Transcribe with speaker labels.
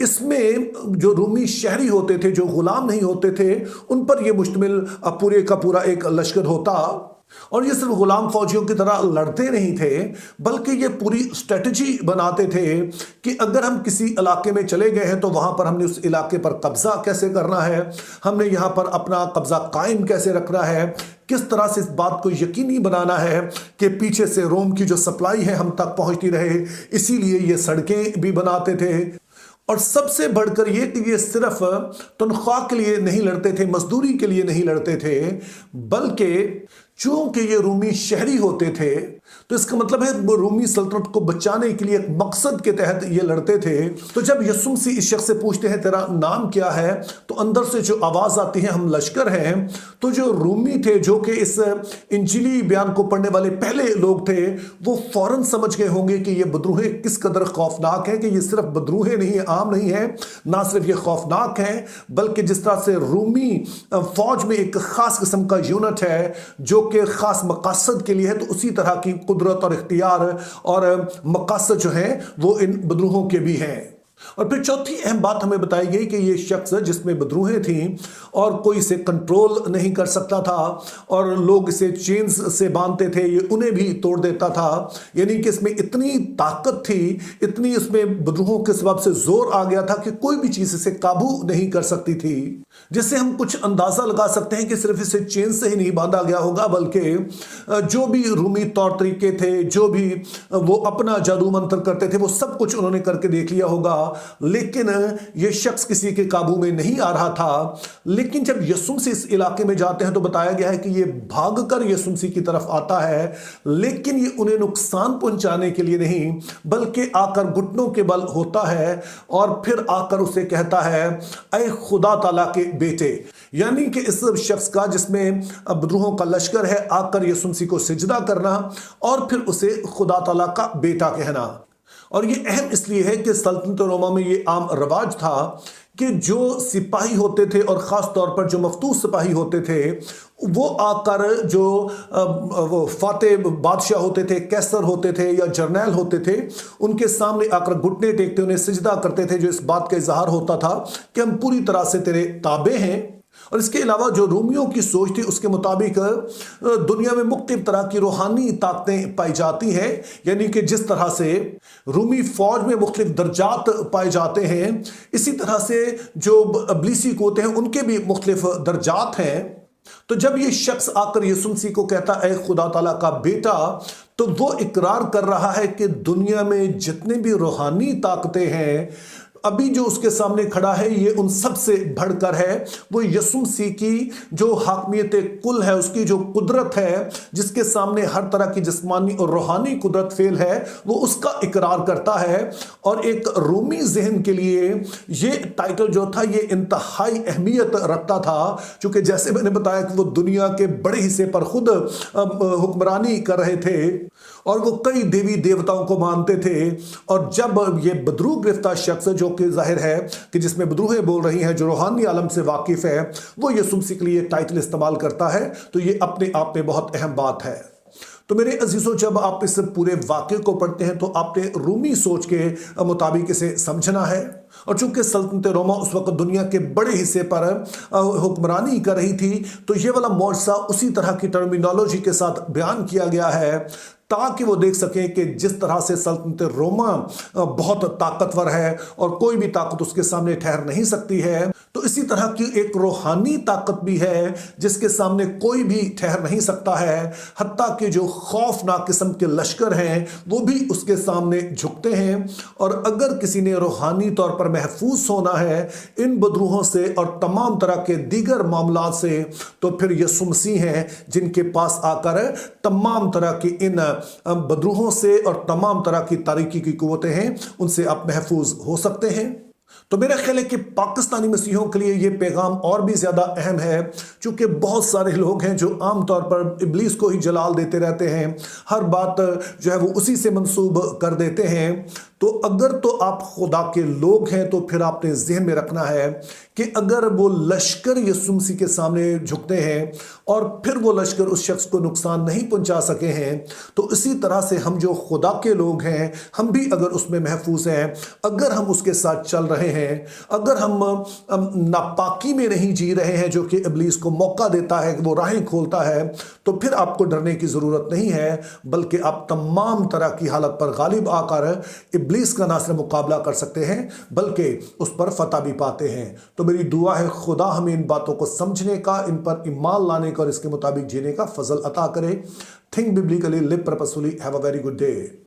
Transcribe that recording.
Speaker 1: اس میں جو رومی شہری ہوتے تھے، جو غلام نہیں ہوتے تھے، ان پر یہ مشتمل پورے کا پورا ایک لشکر ہوتا، اور یہ صرف غلام فوجیوں کی طرح لڑتے نہیں تھے، بلکہ یہ پوری اسٹریٹجی بناتے تھے کہ اگر ہم کسی علاقے میں چلے گئے ہیں تو وہاں پر ہم نے اس علاقے پر قبضہ کیسے کرنا ہے، ہم نے یہاں پر اپنا قبضہ قائم کیسے رکھنا ہے، کس طرح سے اس بات کو یقینی بنانا ہے کہ پیچھے سے روم کی جو سپلائی ہے ہم تک پہنچتی رہے، اسی لیے یہ سڑکیں بھی بناتے تھے۔ اور سب سے بڑھ کر یہ کہ یہ صرف تنخواہ کے لیے نہیں لڑتے تھے، مزدوری کے لیے نہیں لڑتے تھے، بلکہ چونکہ یہ رومی شہری ہوتے تھے تو اس کا مطلب ہے وہ رومی سلطنت کو بچانے کے لیے ایک مقصد کے تحت یہ لڑتے تھے۔ تو جب یسومسی اس شخص سے پوچھتے ہیں تیرا نام کیا ہے، تو اندر سے جو آواز آتی ہے ہم لشکر ہیں، تو جو رومی تھے جو کہ اس انجیلی بیان کو پڑھنے والے پہلے لوگ تھے، وہ فوراً سمجھ گئے ہوں گے کہ یہ بدروہیں کس قدر خوفناک ہیں، کہ یہ صرف بدروہیں نہیں ہیں، عام نہیں ہیں، نہ صرف یہ خوفناک ہیں بلکہ جس طرح سے رومی فوج میں ایک خاص قسم کا یونٹ ہے جو کہ خاص مقاصد کے لیے ہے، تو اسی طرح کی قدرت اور اختیار اور مقاصد جو ہیں وہ ان بدروہوں کے بھی ہیں۔ اور پھر چوتھی اہم بات ہمیں بتائی گئی کہ یہ شخص جس میں بدروہیں تھیں اور کوئی اسے کنٹرول نہیں کر سکتا تھا، اور لوگ اسے چینز سے باندھتے تھے، یہ انہیں بھی توڑ دیتا تھا، یعنی کہ اس میں اتنی طاقت تھی، اتنی اس میں بدروہوں کے سبب سے زور آ گیا تھا کہ کوئی بھی چیز اسے قابو نہیں کر سکتی تھی، جس سے ہم کچھ اندازہ لگا سکتے ہیں کہ صرف اسے چین سے ہی نہیں باندھا گیا ہوگا، بلکہ جو بھی رومی طور طریقے تھے، جو بھی وہ اپنا جادو منتر کرتے تھے، وہ سب کچھ انہوں نے کر کے دیکھ لیا ہوگا، لیکن یہ شخص کسی کے قابو میں نہیں آ رہا تھا۔ لیکن جب یسومسی اس علاقے میں جاتے ہیں تو بتایا گیا ہے کہ یہ بھاگ کر یسومسی کی طرف آتا ہے، لیکن یہ انہیں نقصان پہنچانے کے لیے نہیں بلکہ آ کر گھٹنوں کے بل ہوتا ہے، اور پھر آ کر اسے کہتا ہے اے خدا تعالیٰ کے بیٹے، یعنی کہ اس شخص کا جس میں بدروہوں کا لشکر ہے، آ کر یسومسی کو سجدہ کرنا اور پھر اسے خدا تعالیٰ کا بیٹا کہنا۔ اور یہ اہم اس لیے ہے کہ سلطنت روما میں یہ عام رواج تھا کہ جو سپاہی ہوتے تھے اور خاص طور پر جو مفتوح سپاہی ہوتے تھے، وہ آ کر جو وہ فاتح بادشاہ ہوتے تھے، کیسر ہوتے تھے یا جرنیل ہوتے تھے، ان کے سامنے آ کر گھٹنے ٹیکتے انہیں سجدہ کرتے تھے، جو اس بات کا اظہار ہوتا تھا کہ ہم پوری طرح سے تیرے تابع ہیں۔ اور اس کے علاوہ جو رومیوں کی سوچ تھی اس کے مطابق دنیا میں مختلف طرح کی روحانی طاقتیں پائی جاتی ہیں، یعنی کہ جس طرح سے رومی فوج میں مختلف درجات پائے جاتے ہیں، اسی طرح سے جو ابلیسی قوتیں ہیں ان کے بھی مختلف درجات ہیں۔ تو جب یہ شخص آ کر یسومسی کو کہتا اے خدا تعالیٰ کا بیٹا، تو وہ اقرار کر رہا ہے کہ دنیا میں جتنے بھی روحانی طاقتیں ہیں، ابھی جو اس کے سامنے کھڑا ہے یہ ان سب سے بڑھ کر ہے۔ وہ یسومسی کی جو حاکمیت کل ہے، اس کی جو قدرت ہے، جس کے سامنے ہر طرح کی جسمانی اور روحانی قدرت فیل ہے، وہ اس کا اقرار کرتا ہے۔ اور ایک رومی ذہن کے لیے یہ ٹائٹل جو تھا یہ انتہائی اہمیت رکھتا تھا، چونکہ جیسے میں نے بتایا کہ وہ دنیا کے بڑے حصے پر خود حکمرانی کر رہے تھے اور وہ کئی دیوی دیوتاؤں کو مانتے تھے۔ اور جب یہ بدروح گرفتہ شخص جو کہ ظاہر ہے کہ جس میں بدروہیں بول رہی ہیں، جو روحانی عالم سے واقف ہے، وہ یسومسی کے لیے ٹائٹل استعمال کرتا ہے، تو یہ اپنے آپ میں بہت اہم بات ہے۔ تو میرے عزیزوں، جب آپ اس پورے واقعے کو پڑھتے ہیں تو آپ نے رومی سوچ کے مطابق اسے سمجھنا ہے۔ اور چونکہ سلطنت روما اس وقت دنیا کے بڑے حصے پر حکمرانی کر رہی تھی، تو یہ والا معجزہ اسی طرح کی ٹرمینالوجی کے ساتھ بیان کیا گیا ہے تاکہ وہ دیکھ سکیں کہ جس طرح سے سلطنت روما بہت طاقتور ہے اور کوئی بھی طاقت اس کے سامنے ٹھہر نہیں سکتی ہے، تو اسی طرح کی ایک روحانی طاقت بھی ہے جس کے سامنے کوئی بھی ٹھہر نہیں سکتا ہے، حتیٰ کہ جو خوفناک قسم کے لشکر ہیں وہ بھی اس کے سامنے جھکتے ہیں۔ اور اگر کسی نے روحانی طور پر محفوظ ہونا ہے ان بدروہوں سے اور تمام طرح کے دیگر معاملات سے، تو پھر یسوع مسیح ہیں جن کے پاس آ کر تمام طرح کی ان بدروہوں سے اور تمام طرح کی تاریکی کی قوتیں ہیں ان سے آپ محفوظ ہو سکتے ہیں۔ تو میرا خیال ہے کہ پاکستانی مسیحیوں کے لیے یہ پیغام اور بھی زیادہ اہم ہے، چونکہ بہت سارے لوگ ہیں جو عام طور پر ابلیس کو ہی جلال دیتے رہتے ہیں، ہر بات جو ہے وہ اسی سے منسوب کر دیتے ہیں۔ تو اگر تو آپ خدا کے لوگ ہیں تو پھر آپ نے ذہن میں رکھنا ہے کہ اگر وہ لشکر یسوع مسیح کے سامنے جھکتے ہیں اور پھر وہ لشکر اس شخص کو نقصان نہیں پہنچا سکے ہیں، تو اسی طرح سے ہم جو خدا کے لوگ ہیں ہم بھی اگر اس میں محفوظ ہیں، اگر ہم اس کے ساتھ چل رہے ہیں، اگر ہم ناپاکی میں نہیں جی رہے ہیں جو کہ ابلیس کو موقع دیتا ہے کہ وہ راہیں کھولتا ہے، تو پھر آپ کو ڈرنے کی ضرورت نہیں ہے، بلکہ آپ تمام طرح کی حالت پر غالب آ کر ابلیس کا نہ صرف مقابلہ کر سکتے ہیں بلکہ اس پر فتح بھی پاتے ہیں۔ تو میری دعا ہے خدا ہمیں ان باتوں کو سمجھنے کا، ان پر ایمان لانے کا اور اس کے مطابق جینے کا فضل عطا کرے۔ Think biblically, live purposefully, have a very good day.